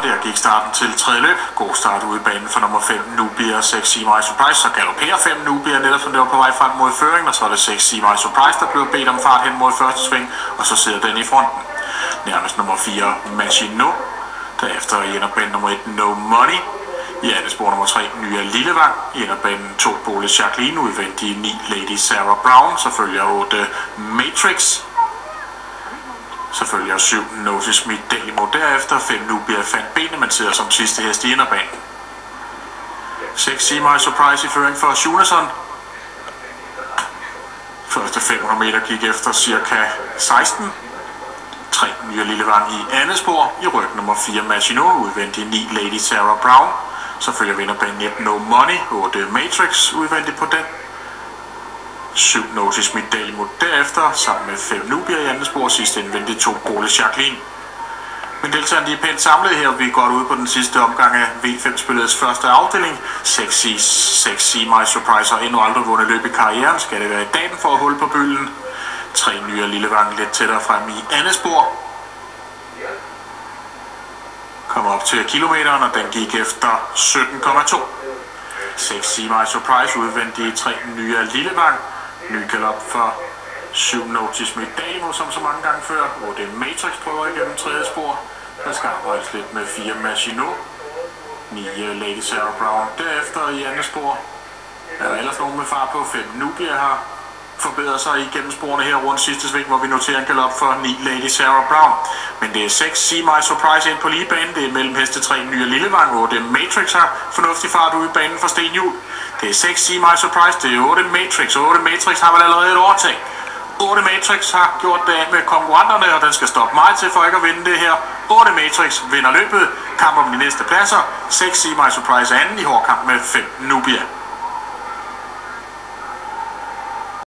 Der gik starten til tredje løb. God start ude i banen for nummer 5, Nubia, 6 See My Surprise. Så galopperer 5 Nubia netop som det var på vej frem mod føringen. Og så er det 6 See My Surprise, der bliver bedt om fart hen mod første sving. Og så sidder den i fronten. Nærmest nummer 4, Machino. Derefter i inderbanen nummer 1, No Money. I andet spor nummer 3, Nya Lillevang. I inderbanen 2, Bole Jacqueline. Udvendige 9, Lady Sarah Brown. Så følger 8, Matrix. Så følger 7, Notice Me Delimo. Derefter 5 Nubia fandt benene, men sidder som sidste hest i inderbanen. 6 See My Surprise i føring for Shunason. Første 500 meter gik efter cirka 16. 3 Nya Lillevang i andet spor. I ryg nummer 4, Machino. Udvendig 9, Lady Sarah Brown. Så følger vinderbanen 1, No Money. 8 Matrix udvendigt på den. 7 Notice Me Delimo derefter, sammen med 5 Nubia i andet spor, sidst indvendigt 2 Bole Jacqueline. Men deltagerne er pænt samlet her, vi er godt ude på den sidste omgang af V5-spillets første afdeling. 6 See My Surprise har endnu aldrig vundet løb i karrieren, skal det være i dagen for at holde på bølgen. 3 Nya Lillevang lidt tættere frem i andet spor. Kommer op til kilometeren, og den gik efter 17,2. 6 See My Surprise udvendige 3 Nya Lillevang. Ny galop for 7 Notice Me Delimo, som så mange gange før. 8 Matrix prøver igennem tredje spor. Der skal arbejdes lidt med 4 Machino. 9 Lady Sarah Brown derefter i andet spor. Er der ellers nogen med fart på? 5 Nubia har forbedret sig igennem sporene her rundt sidste sving, hvor vi noterer en galop for 9 Lady Sarah Brown. Men det er 6 See My Surprise ind på lige banen. Det er mellem heste 3 Nya Lillevang, 8 Matrix har fornuftig fart ude i banen for Stenhjul. Det er 6 See My Surprise, det er 8 Matrix. 8 Matrix har vel allerede et overtag. 8 Matrix har gjort det af med konkurrenterne, og den skal stoppe meget til for ikke at vinde det her. 8 Matrix vinder løbet. Kamp om de næste pladser. 6 See My Surprise anden i hård kamp med 5 Nubia.